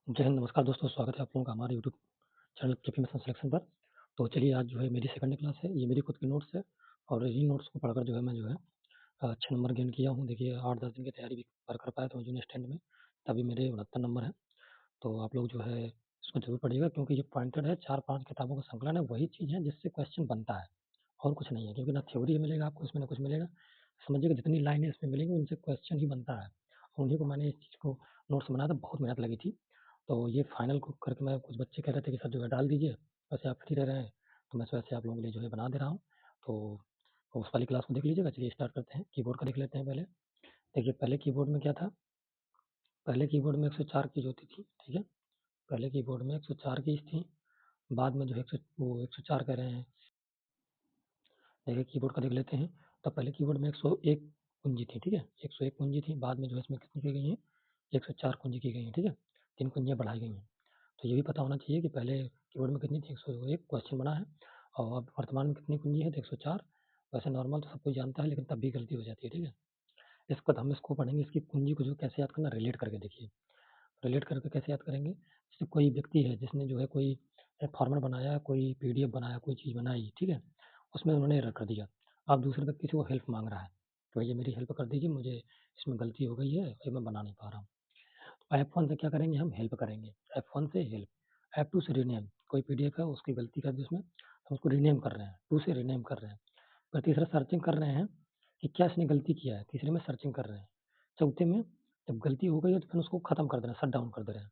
जय हिंद, नमस्कार दोस्तों, स्वागत है आप लोगों का हमारे YouTube channel KP mission selection पर। तो चलिए आज जो है मेरी सेकंड क्लास है, ये मेरी खुद की नोट्स है और इन्हीं नोट्स को पढ़कर जो है मैं जो है अच्छे नंबर गेन किया हूँ। देखिए 8-10 दिन की तैयारी भी कर पाया था जूनियर स्टैंड में, तभी मेरे 69 नंबर हैं। तो आप लोग जो है इसको ज़रूर पढ़िएगा क्योंकि ये पॉइंटेड है, 4-5 किताबों का संकलन है, वही चीज़ है जिससे क्वेश्चन बनता है और कुछ नहीं है क्योंकि ना थ्योरी मिलेगा आपको इसमें ना कुछ मिलेगा। समझिएगा जितनी लाइनें इसमें मिलेंगी उनसे क्वेश्चन ही बनता है। उन्हीं को मैंने इस चीज़ को नोट्स बनाया था, बहुत मेहनत लगी थी। तो ये फाइनल को करके मैं कुछ बच्चे कह रहे थे कि सर जो है डाल दीजिए, वैसे आप फ्री रह रहे हैं, तो मैं वैसे आप लोगों के लिए जो है बना दे रहा हूँ। तो उस वाली क्लास को देख लीजिएगा। चलिए स्टार्ट करते हैं, कीबोर्ड का देख लेते हैं पहले। देखिए पहले कीबोर्ड में क्या था, पहले कीबोर्ड में 104 कीज़ होती थी, ठीक है? पहले कीबोर्ड में 104 कीज़ थी, बाद में जो है 104 कह रहे हैं। देखिए कीबोर्ड का देख लेते हैं, तो पहले कीबोर्ड में 101 कुंजी थी, ठीक है? 101 कुंजी थी, बाद में जो है इसमें कितनी की गई हैं? 104 कुंजी की गई हैं, ठीक है? 3 कुंजियाँ बढ़ाई गई हैं। तो ये भी पता होना चाहिए कि पहले कीबोर्ड में कितनी थी, 101 क्वेश्चन बना है और अब वर्तमान में कितनी कुंजी है, तो 104। वैसे नॉर्मल तो सब कोई जानता है लेकिन तब भी गलती हो जाती है, ठीक है? इसके बाद हम इसको पढ़ेंगे, इसकी कुंजी को जो कैसे याद करना, रिलेट करके देखिए। रिलेट करके कैसे याद करेंगे? जैसे कोई व्यक्ति है जिसने जो है कोई फॉर्मेट बनाया, कोई पीडीएफ बनाया, कोई चीज़ बनाई, ठीक है? उसमें उन्होंने एरर कर दिया। अब दूसरे व्यक्ति से वो हेल्प माँग रहा है, तो भैया मेरी हेल्प कर दीजिए, मुझे इसमें गलती हो गई है, ये मैं बना नहीं पा रहा हूँ। तो F1 से क्या करेंगे, हम हेल्प करेंगे, F1 से हेल्प। F2 से रीनेम, कोई पीडीएफ है उसकी गलती कर दी उसमें, हम उसको रीनेम कर रहे हैं, 2 से रीनेम कर रहे हैं। फिर तीसरा सर्चिंग कर रहे हैं कि क्या इसने गलती किया है, तीसरे में सर्चिंग कर रहे हैं। चौथे में जब गलती हो गई है तो फिर उसको खत्म कर दे रहे हैं, शट डाउन कर दे रहे हैं।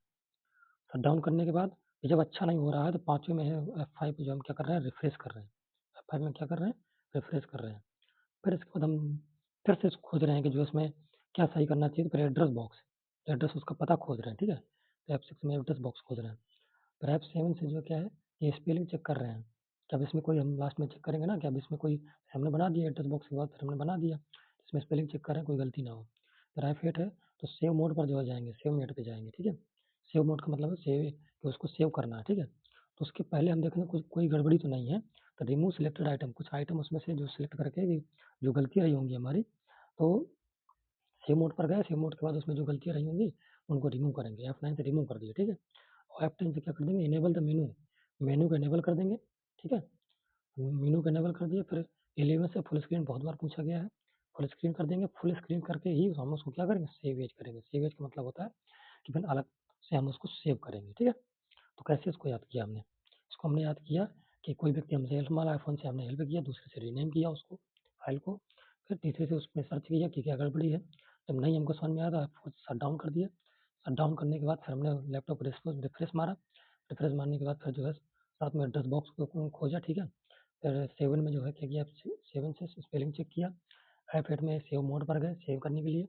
शट डाउन करने के बाद जब अच्छा नहीं हो रहा है तो पाँचवें में है F5 पे जो हम क्या कर रहे हैं, रिफ्रेश कर रहे हैं। F5 में क्या कर रहे हैं, रिफ्रेश कर रहे हैं। फिर इसके बाद हम फिर से खोज रहे हैं कि जो इसमें क्या सही करना चाहिए, तो फिर एड्रेस बॉक्स, एड्रेस उसका पता खोज रहे हैं, ठीक है? तो F6 में एड्रेस बॉक्स खोज रहे हैं। फिर F7 से जो क्या है, ये स्पेलिंग चेक कर रहे हैं कि अब इसमें कोई, हम लास्ट में चेक करेंगे ना कि अब इसमें कोई हमने बना दिया एड्रेस बॉक्स के बाद, फिर हमने बना दिया, इसमें स्पेलिंग चेक कर रहे हैं कोई गलती ना हो। फिर F8 है तो सेव मोड पर जो है जाएंगे, सेव मोड पे जाएंगे, ठीक है? सेव मोड का मतलब है सेव, कि उसको सेव करना है, ठीक है? तो उसके पहले हम देखेंगे कोई गड़बड़ी तो नहीं है, तो रिमूव सिलेक्टेड आइटम, कुछ आइटम उसमें से जो सिलेक्ट करके जो गलतियाँ रही होंगी हमारी, तो सेव मोड पर गए, सेव मोड के बाद उसमें जो गलतियाँ रही होंगी उनको रिमूव करेंगे। F9 से रिमूव कर दिए, ठीक है? और F10 से क्या कर देंगे, इनेबल द मेनू, मेनू को इनेबल कर देंगे, ठीक है? मेनू को इनेबल कर दिया। फिर 11 से फुल स्क्रीन बहुत बार पूछा गया है, फुल स्क्रीन कर देंगे। फुल स्क्रीन करके ही हम उसको क्या करेंगे, सेव एज करेंगे। सेव एज का मतलब होता है कि फिर अलग से हम उसको सेव करेंगे, ठीक है? तो कैसे इसको याद किया हमने, इसको हमने याद किया कि कोई व्यक्ति हमसे हेल्प मांगा, iPhone से हमने हेल्प किया, दूसरे से रीनेम किया उसको, फाइल को। फिर तीसरे से उसमें सर्च किया कि क्या गड़बड़ी है। जब नहीं हमको समझ में आया तो शट डाउन कर दिया। शट डाउन करने के बाद फिर हमने लैपटॉप को रिफ्रेश मारा। रिफ्रेश मारने के बाद फिर जो है साथ में एड्रेस बॉक्स को खोजा, ठीक है? फिर 7 में जो है क्या किया, 7 से स्पेलिंग चेक किया। F8 में सेव मोड पर गए सेव करने के लिए।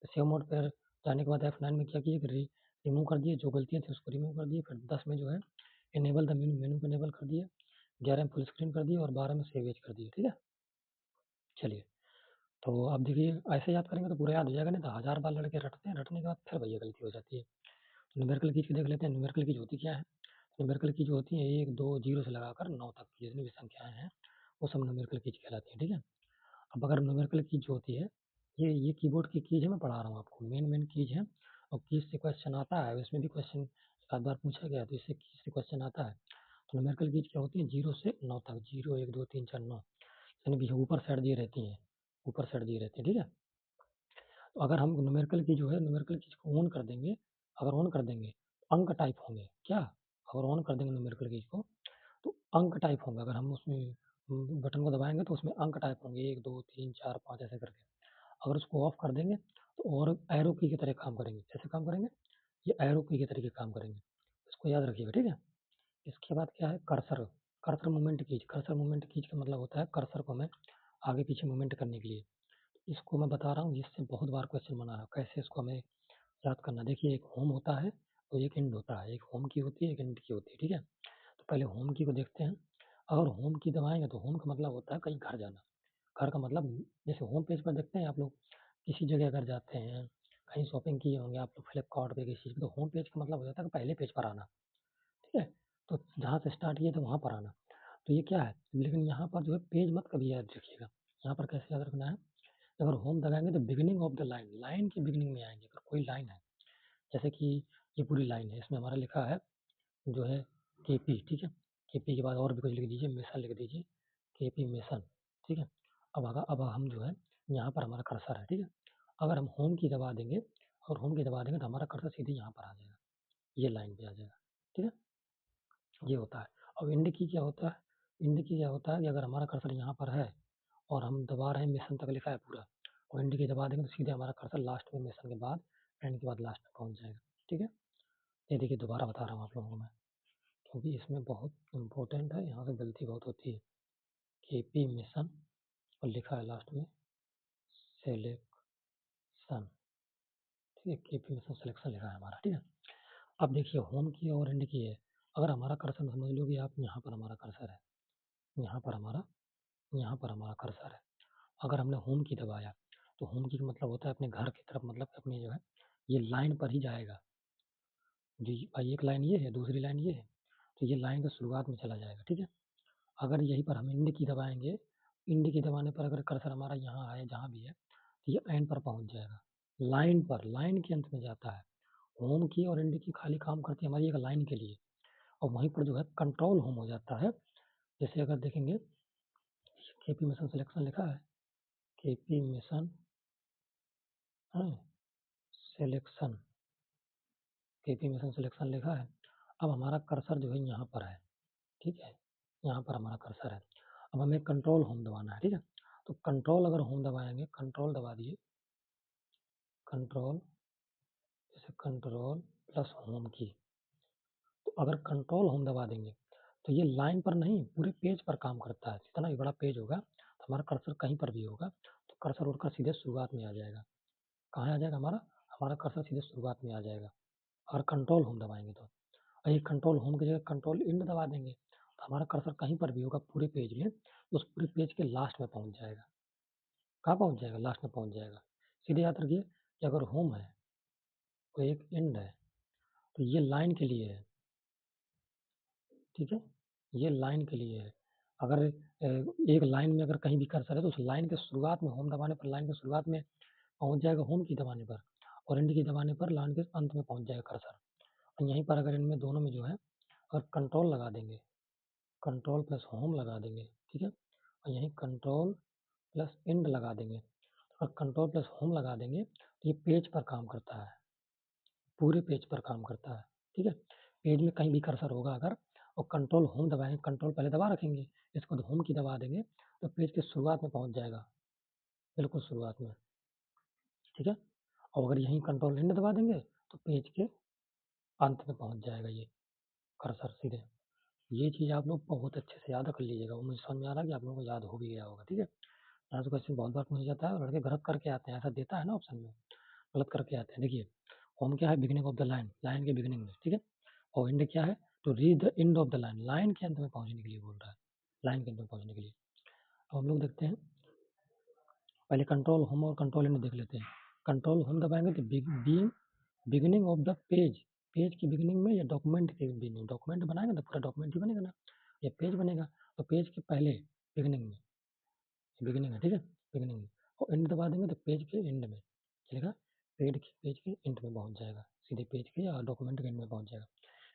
सेव मोड पर जाने के बाद F9 में क्या किया कि रिमूव कर दिए, जो गलतियाँ थी उसको रिमूव कर दिए। फिर 10 में जो है इनेबल द मेनू, मेनू को इनेबल कर दिया। 11 में फुल स्क्रीन कर दिया और 12 में सेव एज कर दिया, ठीक है? चलिए, तो अब देखिए ऐसे याद करेंगे तो पूरा याद हो जाएगा, नहीं तो हज़ार बार लड़के रटते हैं, रटने के बाद फिर भैया गलती हो जाती है। तो न्यूमेरिकल कीज़ को देख लेते हैं, न्यूमेरिकल कीज़ होती क्या है? न्यूमेरिकल कीज़ जो होती हैं 1, 2, 0 से लगाकर 9 तक की जितनी भी संख्याएँ हैं, वो सब न्यूमेरिकल कीज़ कहलाती हैं, ठीक है? अब अगर न्यूमेरिकल कीज़ जो होती है, ये कीबोर्ड की कीज़ है, मैं पढ़ा रहा हूँ आपको, मेन कीज़ है और कीज़ से क्वेश्चन आता है, इसमें भी क्वेश्चन एक आध बार पूछा गया तो इससे कीज़ से क्वेश्चन आता है। तो न्यूमेरिकल कीज़ क्या होती है, 0 से 9 तक, 0, 1, 2, 3, 4, 9 यानी कि ऊपर साइड दिए रहती हैं, ऊपर साइड दिए रहते हैं, ठीक है? तो अगर हम न्यूमेरिकल की जो है, न्यूमेरिकल कीज़ को ऑन कर देंगे, अगर ऑन कर देंगे, तो अंक टाइप होंगे, क्या? अगर ऑन कर देंगे न्यूमेरिकल कीज़ को, तो अंक टाइप होंगे। अगर हम उसमें बटन को दबाएँगे तो उसमें अंक टाइप होंगे 1, 2, 3, 4, 5 ऐसे करके। अगर उसको ऑफ कर देंगे तो और एरो की तरह काम करेंगे। कैसे काम करेंगे? ये एरो की के तरीके काम करेंगे। इसको याद रखिएगा, ठीक है? इसके बाद क्या है, cursor, cursor movement keys. Cursor movement keys का मतलब होता है कर्सर को हमें आगे पीछे मूवमेंट करने के लिए। इसको मैं बता रहा हूँ, जिससे बहुत बार क्वेश्चन बना है, कैसे इसको हमें याद करना है। देखिए एक होम होता है और एक एंड होता है, एक होम की होती है, एक एंड की होती है, ठीक है? तो पहले होम की को देखते हैं। अगर होम की दबाएँगे तो होम का मतलब होता है कहीं घर जाना। घर का मतलब जैसे होम पेज पर देखते हैं आप लोग, किसी जगह अगर जाते हैं, कहीं शॉपिंग किए होंगे आप लोग फ्लिपकार्ट पे किसी चीज़ की, तो होम पेज का मतलब हो जाता है कि पहले पेज पर आना, ठीक है? तो जहाँ से स्टार्ट किए थे वहाँ पर आना। तो ये क्या है? लेकिन यहाँ पर जो है पेज मत कभी याद रखिएगा। यहाँ पर कैसे याद रखना है? अगर होम दबाएँगे तो beginning of the line, line के बिगिनिंग में आएँगे, अगर कोई लाइन है, जैसे कि ये पूरी लाइन है, इसमें हमारा लिखा है जो है KP, ठीक है। KP के बाद और भी कुछ लिख दीजिए, मिशन लिख दीजिए, KP मिशन, ठीक है। अब हम जो है यहाँ पर हमारा कर्सर है, ठीक है। अगर हम होम की दबा देंगे और होम की दबा देंगे तो हमारा कर्सर सीधे यहाँ पर आ जाएगा, ये लाइन पे आ जाएगा, ठीक है। ये होता है। अब इंड की क्या होता है, इंड की क्या होता है कि अगर हमारा कर्सर यहाँ पर है और हम दबा रहे हैं, मिशन तक लिखा है पूरा, और इंड की दबा देंगे तो सीधे हमारा कर्सर लास्ट में मिशन के बाद एंड के बाद लास्ट में पहुँच जाएगा, ठीक है। ये देखिए दोबारा बता रहा हूँ आप लोगों को मैं, क्योंकि इसमें बहुत इम्पोर्टेंट है, यहाँ से गलती बहुत होती है। KP मिशन और लिखा है लास्ट में सिलेक्शन, ठीक है। KP मिशन सिलेक्शन लिखा है हमारा, ठीक है। अब देखिए होम की और एंड की है, अगर हमारा कर्सर समझ लो कि आप यहाँ पर हमारा कर्सर है, यहाँ पर हमारा कर्सर है। अगर हमने होम की दबाया तो होम की मतलब होता है अपने घर की तरफ, मतलब अपनी जो है ये लाइन पर ही जाएगा। जो एक लाइन ये है, दूसरी लाइन ये है, तो ये लाइन की शुरुआत में चला जाएगा, ठीक है। अगर यहीं पर हम इंड की दबाएंगे, इंड की दबाने पर अगर कर्सर हमारा यहाँ आए जहाँ भी है तो ये एंड पर पहुँच जाएगा, लाइन पर, लाइन के अंत में जाता है। होम की और इंड की खाली काम करती है हमारी एक लाइन के लिए, और वहीं पर जो है कंट्रोल होम हो जाता है। जैसे अगर देखेंगे KP मिशन सिलेक्शन लिखा है, KP mission selection, KP mission selection लिखा है। अब हमारा कर्सर जो है यहाँ पर है, ठीक है, यहाँ पर हमारा कर्सर है। अब हमें कंट्रोल होम दबाना है, ठीक है। तो कंट्रोल अगर होम दबाएंगे, कंट्रोल दबा दिए, कंट्रोल, जैसे कंट्रोल प्लस होम की, तो अगर कंट्रोल होम दबा देंगे तो ये लाइन पर नहीं पूरे पेज पर काम करता है। जितना भी बड़ा पेज होगा तो हमारा कर्सर कहीं पर भी होगा तो कर्सर उड़कर सीधे शुरुआत में आ जाएगा। कहाँ आ जाएगा हमारा, हमारा कर्सर सीधे शुरुआत में आ जाएगा अगर कंट्रोल होम दबाएंगे तो। और ये कंट्रोल होम की जगह कंट्रोल इंड दबा देंगे तो हमारा कर्सर कहीं पर भी होगा पूरे पेज में, उस पूरे पेज के लास्ट में पहुंच जाएगा। कहाँ पहुंच जाएगा, लास्ट में पहुंच जाएगा। सीधे याद रखिए कि अगर होम है तो एक इंड है, तो ये लाइन के लिए है, ठीक है, ये लाइन के लिए है। अगर एक लाइन में अगर कहीं भी कर्सर है तो उस लाइन के शुरुआत में होम दबाने पर लाइन के शुरुआत में पहुंच जाएगा होम की दबाने पर, और इंड की दबाने पर लाइन के अंत में पहुंच जाएगा कर्सर। और यहीं पर अगर इनमें दोनों में जो है अगर कंट्रोल लगा देंगे, कंट्रोल प्लस होम लगा देंगे, ठीक है, और यहीं कंट्रोल प्लस इंड लगा देंगे, और कंट्रोल प्लस होम लगा देंगे तो ये पेज पर काम करता है, पूरे पेज पर काम करता है, ठीक है। पेज में कहीं भी कर्सर होगा अगर, और कंट्रोल होम दबाएंगे, कंट्रोल पहले दबा रखेंगे, इसको होम की दबा देंगे तो पेज के शुरुआत में पहुंच जाएगा, बिल्कुल शुरुआत में, ठीक है। और अगर यहीं कंट्रोल इंड दबा देंगे तो पेज के अंत में पहुंच जाएगा ये कर्सर सीधे। ये चीज़ आप लोग बहुत अच्छे से याद कर लीजिएगा, वो मुझे समझ में आ रहा है कि आप लोगों को याद हो भी गया होगा, ठीक है। यहाँ से क्वेश्चन बहुत बार पूछा जाता है और लड़के गलत करके आते हैं, ऐसा देता है ना ऑप्शन में, गलत करके आते हैं। देखिए होम क्या है, beginning of the line, line के बिगिनिंग में, ठीक है। और इंड क्या है, तो read the end of the line, line के अंत में पहुंचने के लिए बोल रहा है, लाइन के अंत में पहुंचने के लिए। अब हम लोग देखते हैं, पहले कंट्रोल होम और कंट्रोल इंड देख लेते हैं। कंट्रोल होम दबाएंगे तो beginning of the page, page की बिगिनिंग में या डॉक्यूमेंट के बिगिनिंग, डॉक्यूमेंट बनाएगा तो पूरा डॉक्यूमेंट ही बनेगा ना, या पेज बनेगा तो पेज के पहले बिगिनिंग में, बिगिनिंग है, ठीक है, बिगिनिंग में। और एंड दबा देंगे तो पेज के एंड में चलेगा, पेज के एंड में पहुंच जाएगा, सीधे पेज के या डॉक्यूमेंट के एंड में पहुंच जाएगा।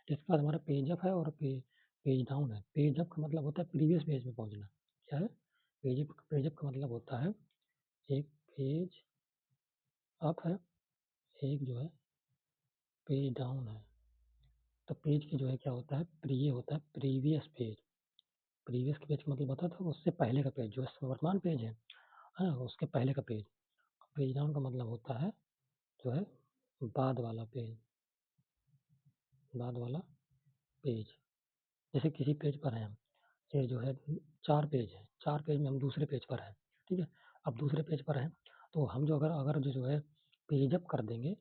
इसके बाद हमारा पेज अप है और पेज डाउन है। पेज अप का मतलब होता है प्रीवियस पेज में पहुंचना। क्या है, पेज अप का मतलब होता है एक पेज अप है, एक जो है पेज डाउन है। तो पेज की जो है क्या होता है, ये होता है प्रीवियस पेज। प्रीवियस के पेज का मतलब होता था उससे पहले का पेज, जो वर्तमान पेज है, हाँ, उसके पहले का पेज। पेज डाउन का मतलब होता है जो है बाद वाला पेज, बाद वाला पेज। जैसे किसी पेज पर हैं, ये जो है 4 पेज है, 4 पेज में हम दूसरे पेज पर हैं, ठीक है। अब दूसरे पेज पर हैं तो हम जो अगर अगर जो है पेज अप कर देंगे,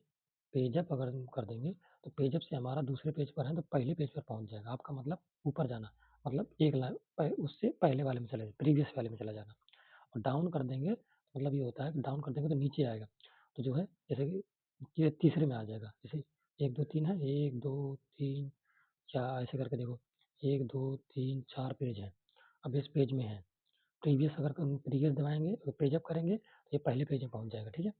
पेज अप अगर कर देंगे तो पेज अप से हमारा दूसरे पेज पर है तो पहले पेज पर पहुंच जाएगा। आपका मतलब ऊपर जाना, मतलब एक लाइन उससे पहले वाले में चले जाए, प्रीवियस वाले में चला जाना। और डाउन कर देंगे तो मतलब ये होता है कि डाउन कर देंगे तो नीचे आएगा, तो जो है जैसे कि ये तीसरे में आ जाएगा। जैसे 1 2 3 है, 1 2 3 4 ऐसे करके देखो, 1 2 3 4 पेज हैं। अब इस पेज में है प्रीवियस, अगर प्रीवियस दबाएंगे तो पेज अप करेंगे तो ये पहले पेज में पहुंच जाएगा, ठीक है।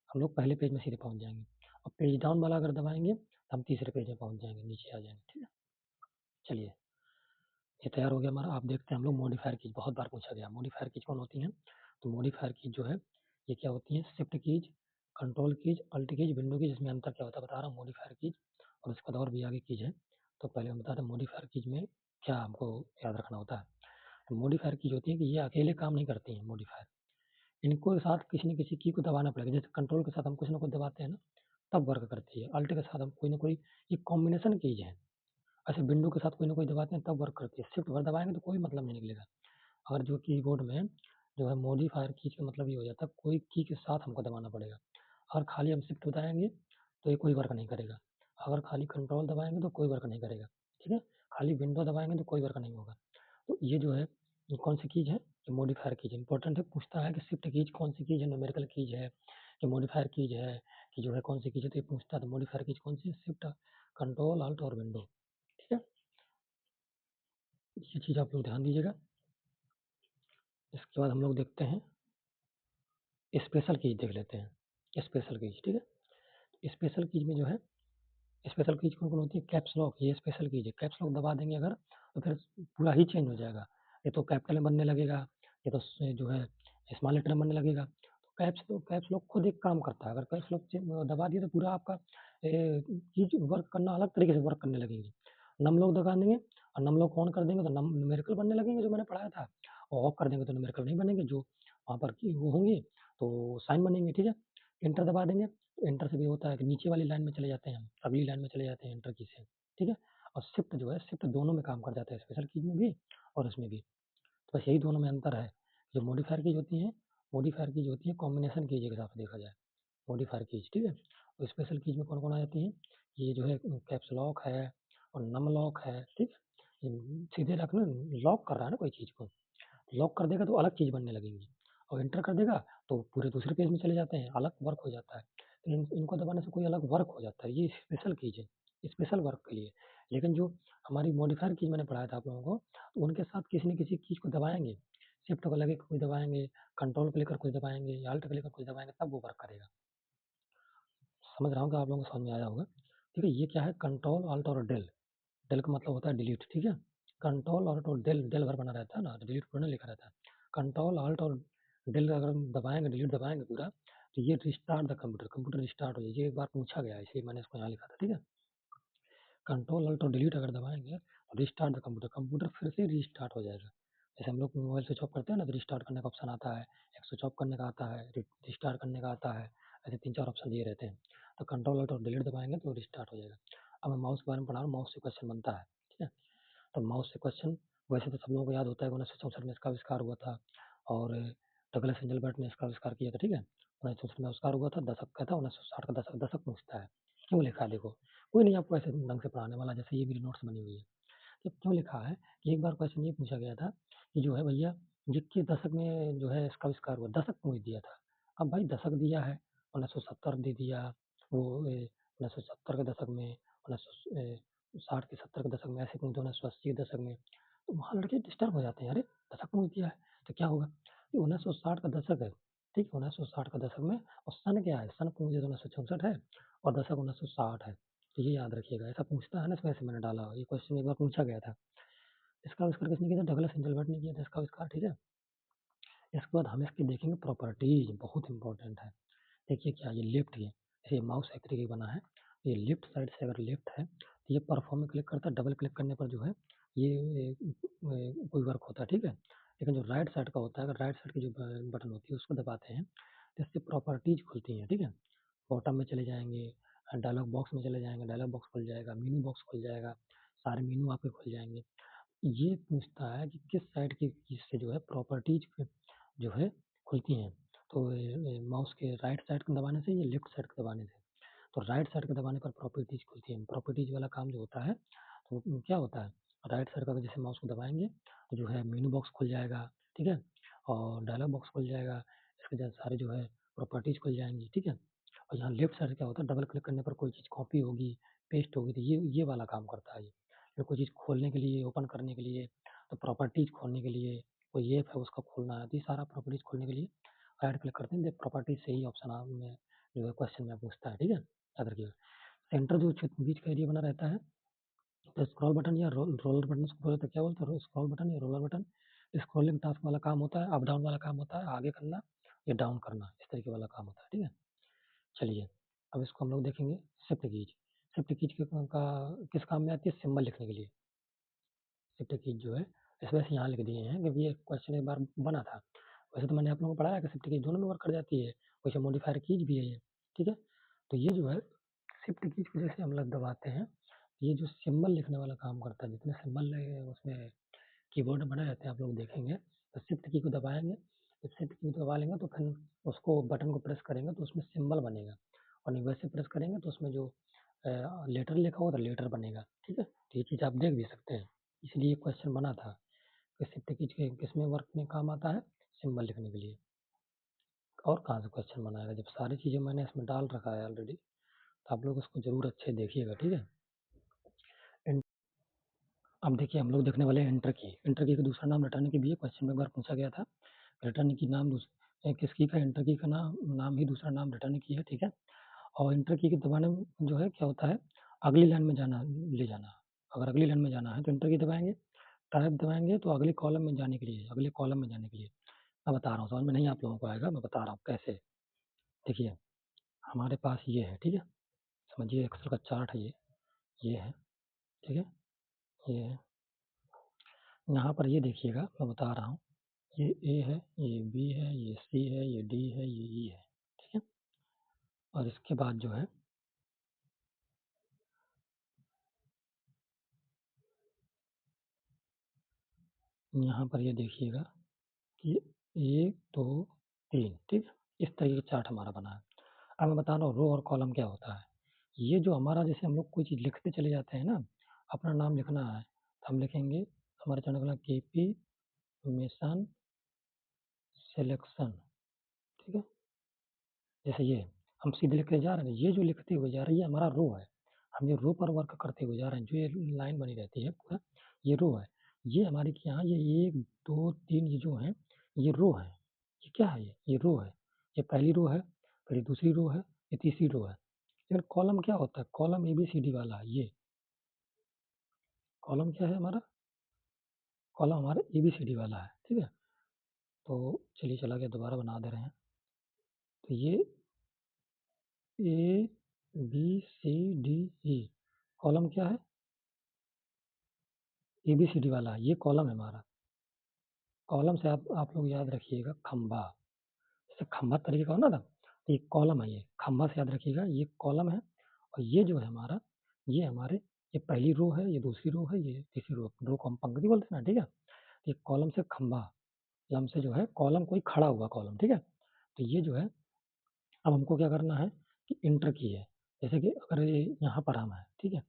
हम लोग पहले पेज में सीधे पहुंच जाएंगे। और पेज डाउन वाला अगर दबाएंगे तो हम तीसरे पेज में पहुंच जाएंगे, नीचे आ जाएंगे। ठीक है, चलिए ये तैयार हो गया हमारा। आप देखते हैं हम लोग मॉडिफायर कीज बहुत बार पूछा गया। मॉडिफायर कीज कौन होती हैं? तो मॉडिफायर कीज जो है ये क्या होती है? Shift keys, control keys, alt keys, window keys. इसमें अंतर क्या होता है बता रहा हूँ। मॉडिफायर कीज और उसके बाद और भी आगे कीज है। तो पहले हम बता दें मॉडिफायर कीज में क्या हमको याद रखना होता है। तो मॉडिफायर कीज होती है कि ये अकेले काम नहीं करती हैं। मॉडिफायर इनको साथ किसी न किसी की को दबाना पड़ेगा। जैसे कंट्रोल के साथ हम कुछ ना कुछ दबाते हैं ना, तब वर्क करती है। अल्ट के साथ हम कोई ना कोई, ये कॉम्बिनेशन कीज है। ऐसे विंडो के साथ कोई ना कोई दबाते हैं तब वर्क करती है। शिफ्ट भर दबाएंगे तो कोई मतलब नहीं निकलेगा। और जो कीबोर्ड में जो है मॉडिफायर कीज का मतलब ये हो जाता है कोई की के साथ हमको दबाना पड़ेगा। अगर खाली हम शिफ्ट दबाएंगे तो ये कोई वर्क नहीं करेगा। अगर खाली कंट्रोल दबाएंगे तो कोई वर्क नहीं करेगा। ठीक है, खाली विंडो दबाएंगे तो कोई वर्क नहीं होगा। तो ये जो है ये कौन सी कीज है? ये मॉडिफायर कीज इंपॉर्टेंट है। पूछता है कि शिफ्ट कीज कौन सी कीज है? न्यूमेरिकल कीज है कि मॉडिफायर कीज है कि जो है कौन सी कीज है? तो ये पूछता है। तो मॉडिफायर कीज कौन सी है? शिफ्ट, कंट्रोल, अल्ट और विंडो। ठीक है, ये चीज़ आप लोग ध्यान दीजिएगा। इसके बाद हम लोग देखते हैं स्पेशल कीज देख लेते हैं। स्पेशल कीज, ठीक है। स्पेशल कीज में जो है स्पेशल कीज कौन कौन होती है? कैप्स लॉक, ये स्पेशल कीज है। कैप्स लॉक दबा देंगे अगर तो फिर पूरा ही चेंज हो जाएगा। ये तो कैपिटल में बनने लगेगा, ये तो जो है स्मॉल लेटर में बनने लगेगा। तो कैप्स लॉक खुद एक काम करता है। अगर कैप्स लॉक दबा दिए तो पूरा आपका चीज वर्क करना अलग तरीके से वर्क करने लगेगी। नम लॉक दबा देंगे और नम लॉक ऑन कर देंगे तो नम न्यूमेरिकल बनने लगेंगे जो मैंने पढ़ाया था, और ऑफ कर देंगे तो न्यूमेरिकल नहीं बनेंगे। जो वहाँ पर की वो होंगे तो साइन बनेंगे। ठीक है, एंटर दबा देंगे तो एंटर से भी होता है कि नीचे वाली लाइन में चले जाते हैं, हम अगली लाइन में चले जाते हैं एंटर की से। ठीक है, और शिफ्ट जो है शिफ्ट दोनों में काम कर जाता है, स्पेशल कीज में भी और इसमें भी। तो बस यही दोनों में अंतर है। जो मॉडिफायर कीज होती हैं, मॉडिफायर कीज होती है कॉम्बिनेशन कीज के हिसाब से देखा जाए, मॉडिफायर कीज। ठीक है, तो स्पेशल कीज में कौन कौन आ जाती है? ये जो है कैप्स लॉक है और नम लॉक है। ठीक है, सीधे रखना, लॉक कर रहा है ना कोई चीज को, लॉक कर देगा तो अलग चीज बनने लगेंगी, और एंटर कर देगा तो पूरे दूसरे पेज में चले जाते हैं, अलग वर्क हो जाता है। तो इनको दबाने से कोई अलग वर्क हो जाता है। ये स्पेशल कीज है, स्पेशल वर्क के लिए। लेकिन जो हमारी मॉडिफायर कीज मैंने पढ़ाया था आप लोगों को, तो उनके साथ किसी न किसी चीज को दबाएंगे, शिफ्ट को लेकर कुछ दबाएंगे, कंट्रोल को लेकर कुछ दबाएंगे, या अल्ट को लेकर कुछ दबाएंगे, तब वो वर्क करेगा। समझ रहा हूँ कि आप लोगों को समझ में आया होगा। ठीक है, ये क्या है? कंट्रोल, अल्ट और डेल। डेल का मतलब होता है डिलीट। ठीक है, कंट्रोल अल्ट और डेल, डेल भर बना रहता है ना, तो डिलीट पूरा लिखा रहता है। कंट्रोल अल्ट और डेल अगर हम दबाएंगे, डिलीट दबाएंगे पूरा, तो ये restart the computer, computer restart हो जाए। ये एक बार पूछा गया है इसलिए मैंने इसको यहाँ लिखा था। ठीक है, कंट्रोल अल्ट और डिलीट अगर दबाएंगे तो रिस्टार्ट द कंप्यूटर, कंप्यूटर फिर से रिस्टार्ट हो जाएगा। जैसे हम लोग मोबाइल स्विच ऑफ करते हैं ना तो रिस्टार्ट करने का ऑप्शन आता है, एक स्विच ऑफ करने का आता है, रिस्टार्ट करने का आता है, ऐसे 3-4 ऑप्शन दिए रहते हैं। तो कंट्रोल अल्ट और डिलीट दबाएंगे तो रिस्टार्ट हो जाएगा। अब मैं माउस के बारे में पढ़ा रहा हूँ, माउस से क्वेश्चन बनता है। ठीक है, तो माउस से क्वेश्चन वैसे तो सब लोगों को याद होता है कि 1964 में इसका आविष्कार हुआ था, और डगलस एंजलबर्ट ने इसका आविष्कार किया था। ठीक है, 1964 में आविष्कार हुआ था। दशक क्या था? 1960 का दशक। दशक पूछता है क्यों लिखा है? देखो, कोई नहीं आपको ऐसे ढंग से पढ़ाने वाला, जैसे ये मेरी नोट्स बनी हुई है। तो क्यों लिखा है कि एक बार क्वेश्चन ये पूछा गया था कि जो है भैया ये किस दशक में जो है इसका आविष्कार हुआ? दशक क्यों दिया था? अब भाई दशक दिया है, 1970 दे दिया, वो 1970 के दशक में, 1960 के 70 के दशक में, ऐसे क्यों 1980 के दशक में? तो वहाँ लड़के डिस्टर्ब हो जाते हैं, अरे दशक क्यों दिया है? तो क्या होगा कि 1960 का दशक है। ठीक है, 1960 का दशक में, और सन क्या है? सन क्यों मुझे 1964 है और दशक 1960 है। तो ये याद रखिएगा, ऐसा पूछता है ना, इसमें ऐसे मैंने डाला। ये क्वेश्चन एक बार पूछा गया था। इसका आविष्कार किसने किया था? डगलस एंजलबर्ट ने किया था इसका आविष्कार। ठीक है, इसके बाद हम इसकी देखेंगे प्रॉपर्टीज, बहुत इंपॉर्टेंट है। देखिए क्या, ये लेफ्ट है, जैसे माउस एक तरीके का बना है, ये लेफ्ट साइड से अगर लेफ्ट है तो ये परफॉर्म में क्लिक करता है, डबल क्लिक करने पर जो है ये कोई वर्क होता है। ठीक है, लेकिन जो राइट साइड का होता है, अगर राइट साइड की जो बटन होती है उसको दबाते हैं तो इससे प्रॉपर्टीज खुलती हैं। ठीक है, बॉटम में चले जाएंगे, डायलॉग बॉक्स में चले जाएंगे, डायलॉग बॉक्स खुल जाएगा, मेनू बॉक्स खुल जाएगा, सारे मेनू आपके खुल जाएंगे। ये पूछता है कि किस साइड की से जो है प्रॉपर्टीज जो है खुलती हैं। तो माउस के राइट साइड को दबाने से या लेफ्ट साइड को दबाने से? तो राइट साइड को दबाने पर प्रॉपर्टीज खुलती है। प्रॉपर्टीज वाला काम जो होता है तो क्या होता है, राइट साइड का जैसे माउस को दबाएंगे तो जो है मेनू बॉक्स खुल जाएगा। ठीक है, और डायलॉग बॉक्स खुल जाएगा, इसके बाद सारे जो है प्रॉपर्टीज खुल जाएंगी। ठीक है, और यहाँ लेफ्ट साइड क्या होता है, डबल क्लिक करने पर कोई चीज़ कॉपी होगी, पेस्ट होगी, तो ये वाला काम करता है ये। फिर कोई चीज़ खोलने के लिए, ओपन करने के लिए, तो प्रॉपर्टीज खोलने के लिए कोई ऐप है उसका खोलना है, तो ये सारा प्रॉपर्टीज खोलने के लिए राइट क्लिक करते हैं, प्रॉपर्टीज से ही ऑप्शन में जो है क्वेश्चन में पूछता है। ठीक है, याद रखिएगा। सेंटर जो बीच का एरिया बना रहता है, तो स्क्रॉल बटन या रोलर बटन उसको बोले तो क्या बोलते हैं, स्क्रॉल बटन या रोलर बटन। स्क्रॉलिंग टास्क वाला काम होता है, अप डाउन वाला काम होता है, आगे करना या डाउन करना, इस तरीके वाला काम होता है। ठीक है, चलिए अब इसको हम लोग देखेंगे। शिफ्ट कीज, शिफ्ट कीज किस काम में आती है, सिंबल लिखने के लिए। शिफ्ट कीज जो है इस वजह से यहाँ लिख दिए हैं क्योंकि ये क्वेश्चन एक बार बना था। वैसे तो मैंने आप लोगों को पढ़ाया कि शिफ्ट कीज दोनों में वर्क कर जाती है, वैसे मॉडिफायर कीज भी है ये। ठीक है, तो ये जो है शिफ्ट कीज को जैसे हम लोग दबाते हैं, ये जो सिंबल लिखने वाला काम करता है, जितने सिंबल उसमें कीबोर्ड में बने रहते हैं आप लोग देखेंगे, तो शिफ्ट की को दबाएंगे, जब शिफ्ट की को दबा लेंगे तो फिर उसको बटन को प्रेस करेंगे तो उसमें सिंबल बनेगा, और नहीं वैसे प्रेस करेंगे तो उसमें जो लेटर लिखा होगा तो लेटर बनेगा। ठीक है, तो ये चीज़ आप देख भी सकते हैं, इसलिए क्वेश्चन बना था कि शिफ्ट की किस में वर्क में काम आता है, सिंबल लिखने के लिए। और कहाँ से क्वेश्चन बनाएगा, जब सारी चीज़ें मैंने इसमें डाल रखा है ऑलरेडी, तो आप लोग उसको जरूर अच्छे देखिएगा। ठीक है, अब देखिए हम लोग देखने वाले हैं एंटर की। एंटर की का दूसरा नाम रिटर्न की भी है, क्वेश्चन में एक बार पूछा गया था। रिटर्न की नाम किसकी का, एंटर की का नाम ही दूसरा नाम रिटर्न की है। ठीक है, और एंटर की दबाने में जो है क्या होता है, अगली लाइन में जाना ले जाना। अगर अगली लाइन में जाना है तो एंटर की दबाएंगे, टाइप दबाएंगे तो अगले कॉलम में जाने के लिए, अगले कॉलम में जाने के लिए। मैं बता रहा हूँ, समझ में नहीं आप लोगों को आएगा, मैं बता रहा हूँ कैसे। देखिए हमारे पास ये है, ठीक है, समझिए एक्सेल का चार्ट है ये है, ठीक है, ये है। यहाँ पर ये देखिएगा, मैं बता रहा हूँ, ये ए है, ये बी है, ये सी है, ये डी है, ये ई है। ठीक है, और इसके बाद जो है यहाँ पर ये देखिएगा कि 1 2 3, ठीक है, इस तरीके का चार्ट हमारा बना है। अब मैं बता रहा हूँ रो और कॉलम क्या होता है। ये जो हमारा, जैसे हम लोग कोई चीज़ लिखते चले जाते हैं ना, अपना नाम लिखना है तो हम लिखेंगे, हमारे चैनल का केपी मिशन सिलेक्शन। ठीक है, जैसे ये हम सीधे लिखते जा रहे हैं, ये जो लिखते हुए जा रही है हमारा रो है, हम ये रो पर वर्क करते हुए जा रहे हैं, जो ये लाइन बनी रहती है पूरा, ये रो है। ये हमारी क्या है, ये 1 2 3 ये जो है ये रो है। ये क्या है, ये रो है, ये पहली रो है, फिर ये दूसरी रो है, ये तीसरी रो है। लेकिन कॉलम क्या होता है, कॉलम ABCD वाला है। ये कॉलम क्या है हमारा, कॉलम हमारा ABCD वाला है। ठीक है, तो चलिए चला गया, दोबारा बना दे रहे हैं। तो ये ABCDE कॉलम क्या है, ABCD वाला है, ये कॉलम है हमारा। कॉलम से आप लोग याद रखिएगा खंबा, जैसे खंबा तरीके का हो ना था, तो ये कॉलम है, ये खंबा से याद रखिएगा, ये कॉलम है। और ये जो है हमारा, ये हमारे, ये पहली रो है, ये दूसरी रो है, ये तीसरी रो को हम पंक्ति बोलते हैं ना। ठीक है, तो ये कॉलम से खंबा, लम से जो है कॉलम, कोई खड़ा हुआ कॉलम। ठीक है, तो ये जो है अब हमको क्या करना है कि इंटर की है, जैसे कि अगर ये यहाँ पर हम है, ठीक है,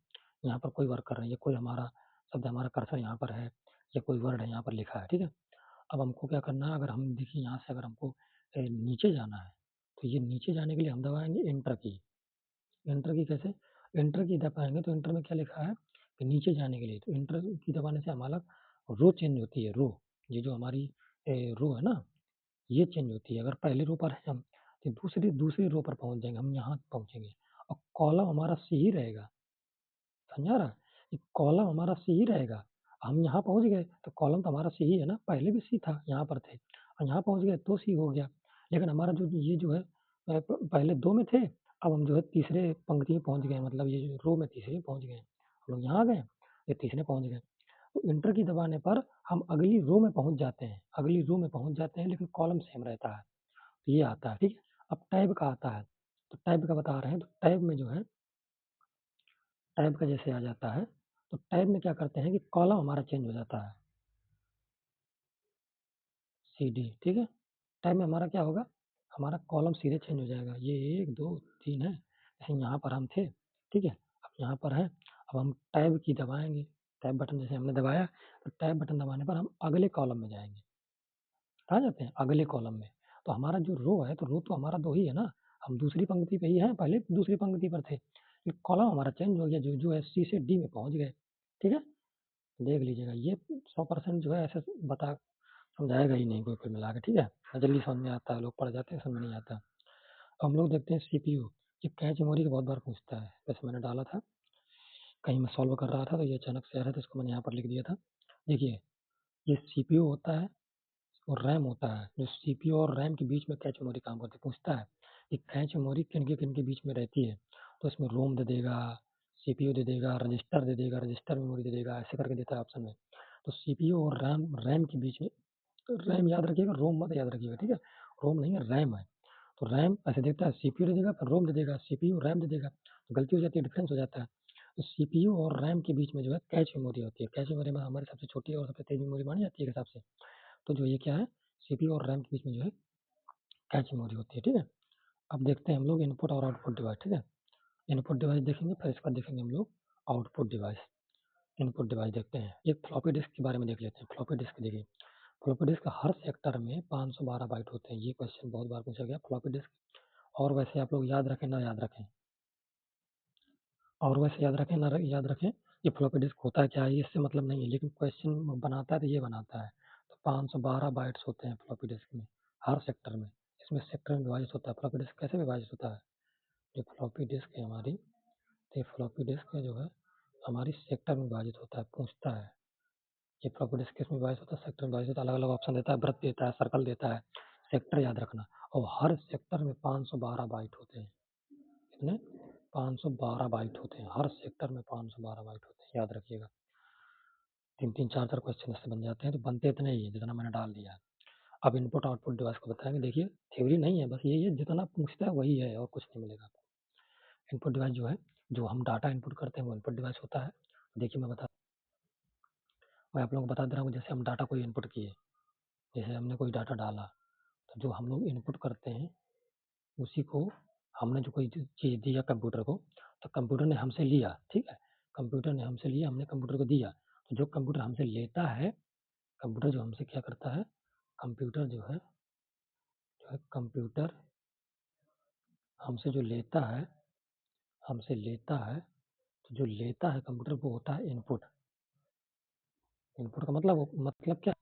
यहाँ पर कोई वर्क कर रहे हैं, ये कोई हमारा शब्द, हमारा कर्सर यहाँ पर है, या कोई वर्ड है यहाँ पर लिखा है। ठीक है, अब हमको क्या करना है, अगर हम देखिए यहाँ से अगर हमको नीचे जाना है, तो ये नीचे जाने के लिए हम दबाएंगे एंटर की। एंटर की कैसे, एंटर की दबाएंगे तो एंटर में क्या लिखा है कि नीचे जाने के लिए, तो एंटर की दबाने से हमारा रो चेंज होती है, रो, ये जो हमारी रो है ना, ये चेंज होती है। अगर पहले रो पर है हम, तो दूसरी दूसरी रो पर पहुंच जाएंगे, हम यहाँ पहुंचेंगे, और कॉलम हमारा सी ही रहेगा। समझा रहा, ये कॉलम हमारा सी ही रहेगा। हम यहाँ पहुंच गए तो कॉलम तो हमारा सी ही है ना, पहले भी सी था, यहाँ पर थे, और यहाँ पहुंच गए तो सी हो गया। लेकिन हमारा जो ये जो है पहले 2 में थे, अब हम जो है तीसरे पंक्ति में पहुंच गए, मतलब ये जो रो में तीसरे में पहुंच गए, हम लोग यहाँ आ गए, ये तीसरे पहुंच गए। तो इंटर की दबाने पर हम अगली रो में पहुंच जाते हैं, अगली रो में पहुंच जाते हैं, लेकिन कॉलम सेम रहता है। तो ये आता है। ठीक है, अब टैब का आता है, तो टैब का बता रहे हैं, तो टैब में जो है, टैब का जैसे आ जाता है, तो टैब में क्या करते हैं कि कॉलम हमारा चेंज हो जाता है, CD। ठीक है, टैब में हमारा क्या होगा, हमारा कॉलम सीधे चेंज हो जाएगा, ये 1 2 3 है, जैसे यहाँ पर हम थे। ठीक है, अब यहाँ पर है, अब हम टैब की दबाएंगे, टैब बटन जैसे हमने दबाया, तो टैब बटन दबाने पर हम अगले कॉलम में जाएंगे, कहाँ जाते हैं, अगले कॉलम में। तो हमारा जो रो है, तो रो तो हमारा 2 ही है ना, हम दूसरी पंक्ति पे ही हैं, पहले दूसरी पंक्ति पर थे, कॉलम हमारा चेंज हो गया, जो है C से D में पहुंच गए। ठीक है, देख लीजिएगा, ये 100% जो है ऐसे बता समझाएगा ही नहीं कोई मिला के। ठीक है, जल्दी समझ में आता है, लोग पढ़ जाते हैं, समझ में नहीं आता। अब हम लोग देखते हैं CPU। ये कैच मेमोरी का बहुत बार पूछता है। वैसे मैंने डाला था, कहीं मैं सॉल्व कर रहा था तो ये अचानक से आ रहा था, इसको मैंने यहाँ पर लिख दिया था। देखिए, ये सीपीयू होता है और रैम होता है। जो सीपीयू और रैम के बीच में कैच मेमोरी काम करती है। पूछता है कि कैच मेमोरी किन के बीच में रहती है, तो इसमें रोम दे देगा, सीपीयू दे देगा, रजिस्टर दे देगा, रजिस्टर मेमोरी दे देगा, ऐसे करके देता है ऑप्शन में। तो सीपीयू और रैम रैम के बीच में, रैम याद रखिएगा, रोम मत याद रखिएगा, ठीक है। रोम नहीं है, रैम है। तो रैम ऐसे देता है, सीपीयू दे देगा, फिर रोम दे देगा, सीपीयू रैम दे देगा, तो गलती हो जाती है, डिफरेंस हो जाता है। तो सीपीयू और रैम के बीच में जो है कैच मेमोरी होती है। कैच मेमोरी में हमारी सबसे छोटी और सबसे तेज मेमोरी मानी जाती है के हिसाब से। तो जो ये क्या है, सीपीयू और रैम के बीच में जो है कैच मेमोरी होती है, ठीक है। अब देखते हैं हम लोग इनपुट और आउटपुट डिवाइस, ठीक है। इनपुट डिवाइस देखेंगे, फिर इसका देखेंगे हम लोग आउटपुट डिवाइस। इनपुट डिवाइस देखते हैं, एक फ्लॉपी डिस्क के बारे में देख लेते हैं। फ्लॉपी डिस्क देखिए, फ्लॉपी डिस्क का हर सेक्टर में 512 बाइट होते हैं। ये क्वेश्चन बहुत बार पूछा गया, फ्लॉपी डिस्क। और वैसे आप लोग याद रखें ना याद रखें, और वैसे याद रखें ना याद रखें, ये फ्लॉपी डिस्क होता क्या है, इससे मतलब नहीं है, लेकिन क्वेश्चन बनाता है तो ये बनाता है। तो 512 बाइट्स होते हैं फ्लॉपी डिस्क में, हर सेक्टर में। इसमें सेक्टर में विभाजित होता है। फ्लॉपी डिस्क कैसे विभाजित होता है, जो फ्लॉपी डिस्क है हमारी, तो फ्लॉपी डिस्क है जो है हमारी सेक्टर में विभाजित होता है। पूछता है ये फ्लॉपी डिस्क किस में विभाजित होता है, सेक्टर में विभाजित होता है। अलग अलग ऑप्शन देता है, वृत्त देता है, सर्कल देता है, सेक्टर याद रखना। और हर सेक्टर में 512 बाइट होते हैं। कितने, 512 बाइट होते हैं हर सेक्टर में, 512 बाइट होते हैं, याद रखिएगा। 3 3 4 4 क्वेश्चन इससे बन जाते हैं। तो बनते इतने ही है जितना मैंने डाल दिया है। अब इनपुट आउटपुट डिवाइस को बताएंगे। देखिए, थ्योरी नहीं है, बस यही है, जितना पूछता है वही है और कुछ नहीं मिलेगा आपको। इनपुट डिवाइस जो है, जो हम डाटा इनपुट करते हैं वो इनपुट डिवाइस होता है। देखिए, मैं आप लोगों को बता दे रहा हूँ, जैसे हम डाटा कोई इनपुट किए, जैसे हमने कोई डाटा डाला, तो जो हम लोग इनपुट करते हैं उसी को, हमने जो कोई चीज़ दिया कंप्यूटर को, तो कंप्यूटर ने हमसे लिया, ठीक है। कंप्यूटर ने हमसे लिया, हमने कंप्यूटर को दिया। तो जो कंप्यूटर हमसे लेता है, कंप्यूटर जो हमसे क्या करता है, कंप्यूटर जो है कंप्यूटर हमसे जो लेता है, हमसे लेता है, तो जो लेता है कंप्यूटर वो होता है इनपुट। इनपुट का मतलब क्या,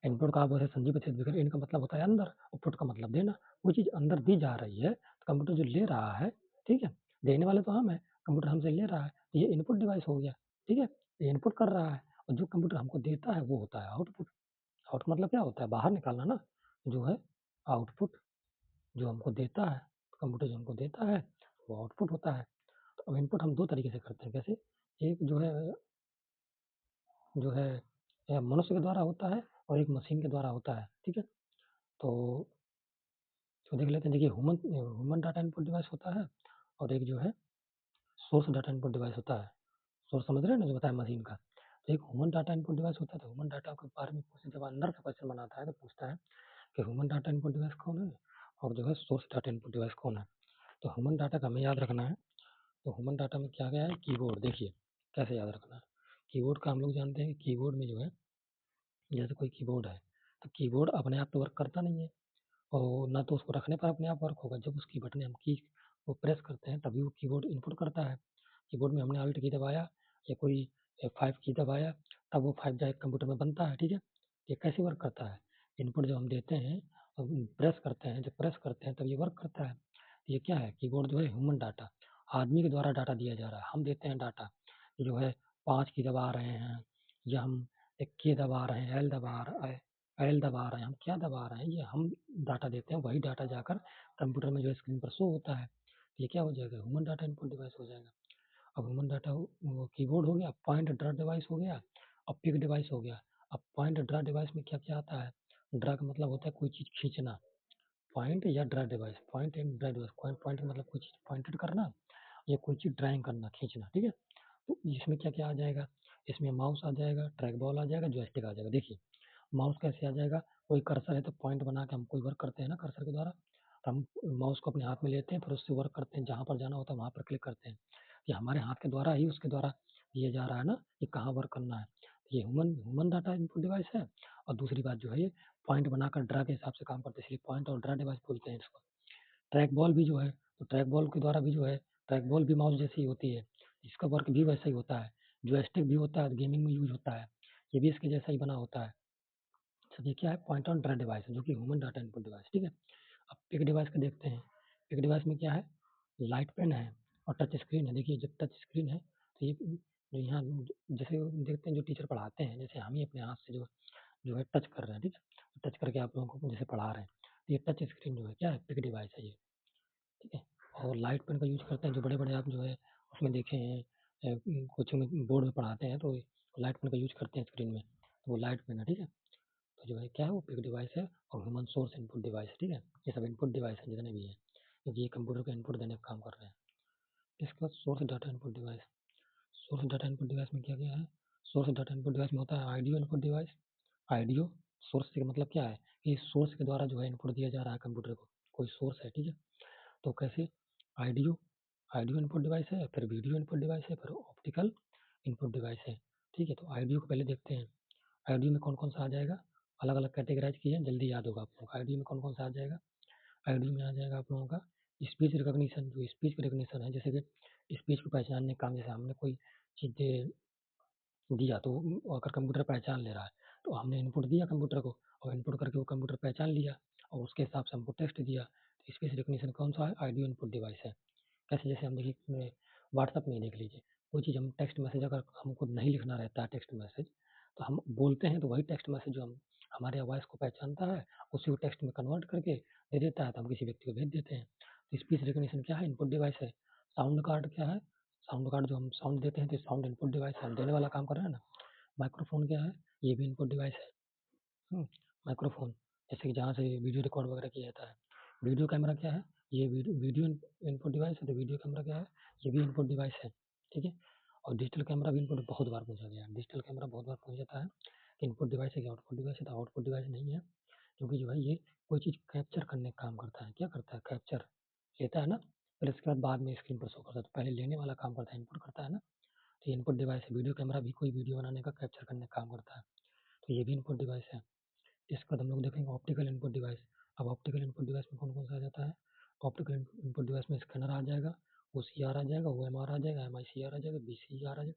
इनपुट का आप वैसे संजीव छेद इनका मतलब होता है अंदर, आउटपुट का मतलब देना। वो चीज़ अंदर दी जा रही है, तो कंप्यूटर जो ले रहा है, ठीक है, देने वाले तो हम है, कंप्यूटर हमसे ले रहा है, तो ये इनपुट डिवाइस हो गया, ठीक है। ये इनपुट कर रहा है, और जो कंप्यूटर हमको देता है वो होता है आउटपुट। आउटपुट मतलब क्या होता है, बाहर निकालना ना, जो है आउटपुट। जो हमको देता है, कंप्यूटर जो हमको देता है वो आउटपुट होता है। तो अब इनपुट हम दो तरीके से करते हैं। कैसे, एक जो है मनुष्य के द्वारा होता है, और एक मशीन के द्वारा होता है, ठीक है। तो देख लेते हैं। देखिए, human human data input device होता है, और एक जो है सोर्स डाटा इनपुट डिवाइस होता है। सोर्स समझ रहे हैं ना, जो बताया मशीन का। तो एक ह्यूमन डाटा इनपुट डिवाइस होता है। तो ह्यूमन डाटा के बारे में पूछे, जब अंदर से क्वेश्चन बनाता है तो पूछता है कि ह्यूमन डाटा इनपुट डिवाइस कौन है, और जो है सोर्स डाटा इनपुट डिवाइस कौन है। तो ह्यूमन डाटा का हमें याद रखना है। तो ह्यूमन डाटा में क्या गया है, कीबोर्ड। देखिए कैसे याद रखना है, कीबोर्ड का हम लोग जानते हैं कि कीबोर्ड में जो है, जैसे कोई कीबोर्ड है, तो कीबोर्ड अपने आप तो वर्क करता नहीं है, और ना तो उसको रखने पर अपने आप वर्क होगा। जब उसकी बटन हम की वो प्रेस करते हैं तभी वो कीबोर्ड इनपुट करता है। कीबोर्ड में हमने अल्ट की दबाया या कोई F5 की दबाया, तब वो 5 जाए कंप्यूटर में बनता है, ठीक है। ये कैसे वर्क करता है, इनपुट जो हम देते हैं, प्रेस करते हैं, जब प्रेस करते हैं तब ये वर्क करता है। तो ये क्या है, कीबोर्ड जो है ह्यूमन डाटा, आदमी के द्वारा डाटा दिया जा रहा है। हम देते हैं डाटा, जो है 5 की दबा रहे हैं, या हम एक के दबा रहे हैं, एल दबा रहे हैं, हम क्या दबा रहे हैं, ये हम डाटा देते हैं। वही डाटा जाकर कंप्यूटर में जो है स्क्रीन पर शो होता है। तो ये क्या हो जाएगा, ह्यूमन डाटा इनपुट डिवाइस हो जाएगा। अब ह्यूमन डाटा वो कीबोर्ड हो गया, पॉइंट ड्रा डिवाइस हो गया, और पिक डिवाइस हो गया। अब पॉइंट ड्रा डिवाइस में क्या क्या आता है, ड्रा का मतलब होता है कोई चीज़ खींचना, पॉइंट या draw device, point and draw device. Point का मतलब कोई चीज़ पॉइंटेड करना, या कोई चीज़ ड्राइंग करना, खींचना, ठीक है। तो इसमें क्या क्या आ जाएगा, इसमें माउस आ जाएगा, ट्रैक बॉल आ जाएगा, जॉयस्टिक आ जाएगा। देखिए, माउस कैसे आ जाएगा, कोई कर्सर है तो पॉइंट बना के हम कोई वर्क करते हैं ना कर्सर के द्वारा, तो हम माउस को अपने हाथ में लेते हैं, फिर उससे वर्क करते हैं, जहाँ पर जाना होता है वहाँ पर क्लिक करते हैं। ये हमारे हाथ के द्वारा ही उसके द्वारा दिया जा रहा है ना, ये कहाँ वर्क करना है। ये human human data input device है। और दूसरी बात जो है, ये पॉइंट बनाकर ड्रा के हिसाब से काम करते हैं, इसलिए पॉइंट और ड्रा डिवाइस बोलते हैं इसको। ट्रैक बॉल भी जो है, तो ट्रैक बॉल के द्वारा भी जो है, ट्रैक बॉल भी माउस जैसी ही होती है, इसका वर्क भी वैसा ही होता है। जॉयस्टिक भी होता है, गेमिंग में यूज होता है, ये भी इसके जैसा ही बना होता है। सब ये क्या है, पॉइंट ऑन ड्रा डिवाइस, जो कि ह्यूमन डाटा इनपुट डिवाइस, ठीक है। अब पिक डिवाइस का देखते हैं। पिक डिवाइस में क्या है, लाइट पेन है और टच स्क्रीन है। देखिए जब टच स्क्रीन है तो ये जो यहाँ जैसे देखते हैं जो टीचर पढ़ाते हैं, जैसे हम ही अपने हाथ से जो है टच कर रहे हैं, ठीक है, टच करके आप लोगों को जैसे पढ़ा रहे हैं, तो ये टच स्क्रीन जो है क्या है, पिक डिवाइस है ये, ठीक है। और लाइट पेन का यूज करते हैं जो बड़े बड़े आप जो है उसमें देखे हैं, कोचिंग में बोर्ड में पढ़ाते हैं तो लाइट पेन का यूज करते हैं स्क्रीन में, तो वो लाइट पेन है, ठीक है। तो जो है क्या है, वो पिक डिवाइस है और ह्यूमन सोर्स इनपुट डिवाइस, ठीक है। ये सब इनपुट डिवाइस है जितने भी हैं, क्योंकि ये कंप्यूटर को इनपुट देने का काम कर रहे हैं। इसके बाद source data input device. Source data input device में क्या क्या है? सोर्स डाटा इनपुट डिवाइस में होता है आईडियो इनपुट डिवाइस। आईडियो सोर्स का मतलब क्या है कि सोर्स के द्वारा जो है इनपुट दिया जा रहा है कंप्यूटर को, कोई सोर्स है, ठीक है। तो कैसे? आईडियो आईडियो इनपुट डिवाइस है, फिर वीडियो इनपुट डिवाइस है, फिर ऑप्टिकल इनपुट डिवाइस है, ठीक है। तो आईडियो को पहले देखते हैं। आईडियो में कौन कौन सा आ जाएगा, अलग अलग कैटेगराइज किए हैं, जल्दी याद होगा आप लोगों को। आईडियो में कौन कौन सा आ जाएगा? आईडियो में आ जाएगा आप लोगों का स्पीच रिकॉग्निशन। जो स्पीच रिकॉग्निशन है, जैसे कि स्पीच को पहचानने का काम, जैसे हमने कोई चीज़ दिया तो अगर कंप्यूटर पहचान ले रहा है तो हमने इनपुट दिया कंप्यूटर को, और इनपुट करके वो कंप्यूटर पहचान लिया और उसके हिसाब से हमको टेक्स्ट दिया। तो स्पीच रिकॉग्निशन कौन सा है? आईडियो इनपुट डिवाइस है। कैसे? जैसे हम देखिए व्हाट्सअप में ही देख लीजिए, कोई चीज़ हम टेक्स्ट मैसेज अगर हमको नहीं लिखना रहता है टेक्स्ट मैसेज, तो हम बोलते हैं तो वही टेक्स्ट मैसेज जो हम हमारे वॉइस को पहचानता है उसी को टेक्स्ट में कन्वर्ट करके दे देता है, तो हम किसी व्यक्ति को भेज देते हैं। तो स्पीच रिकॉग्निशन क्या है? इनपुट डिवाइस है। साउंड कार्ड क्या है? साउंड कार्ड जो हम साउंड देते हैं तो साउंड इनपुट डिवाइस है, हम देने वाला काम कर रहे हैं ना। माइक्रोफोन क्या है? ये भी इनपुट डिवाइस है। माइक्रोफोन जैसे कि जहाँ से वीडियो रिकॉर्ड वगैरह किया जाता है। वीडियो कैमरा क्या है? ये वीडियो इनपुट डिवाइस है, तो वीडियो कैमरा क्या है? ये भी इनपुट डिवाइस है, ठीक है। और डिजिटल कैमरा भी इनपुट बहुत बार पूछा गया है। डिजिटल कैमरा बहुत बार पूछा जाता है कि इनपुट डिवाइस है कि आउटपुट डिवाइस है, तो आउटपुट डिवाइस नहीं है, क्योंकि जो है ये कोई चीज़ कैप्चर करने का काम करता है। क्या करता है? कैप्चर लेता है ना, फिर इसके बाद में स्क्रीन पर शो करता है, तो पहले लेने वाला काम करता है, इनपुट करता है ना। तो ये इनपुट डिवाइस है। वीडियो कैमरा भी कोई वीडियो बनाने का कैप्चर करने का काम करता है, तो ये भी इनपुट डिवाइस है। इसके बाद हम लोग देखेंगे ऑप्टिकल इनपुट डिवाइस। अब ऑप्टिकल इनपुट डिवाइस में कौन कौन सा आ जाता है? ऑप्टिकल इनपुट डिवाइस में स्कैनर आ जाएगा, OCR आ जाएगा, OMR आ जाएगा, MICR आ जाएगा, BCR आ जाएगा,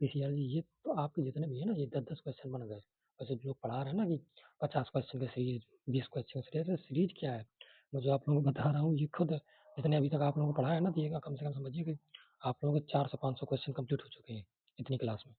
PCR। ये तो आपके जितने भी है ना, ये 10-10 क्वेश्चन बन गए। वैसे जो पढ़ा रहे हैं ना कि 50 क्वेश्चन की सीरीज, 20 क्वेश्चन सीरीज, सीरीज क्या है? मैं जो आप लोगों को बता रहा हूँ ये खुद जितने अभी तक आप लोगों को पढ़ा है ना, तो ये कम से कम समझिए कि आप लोगों के 400-500 क्वेश्चन कंप्लीट हो चुके हैं इतनी क्लास में।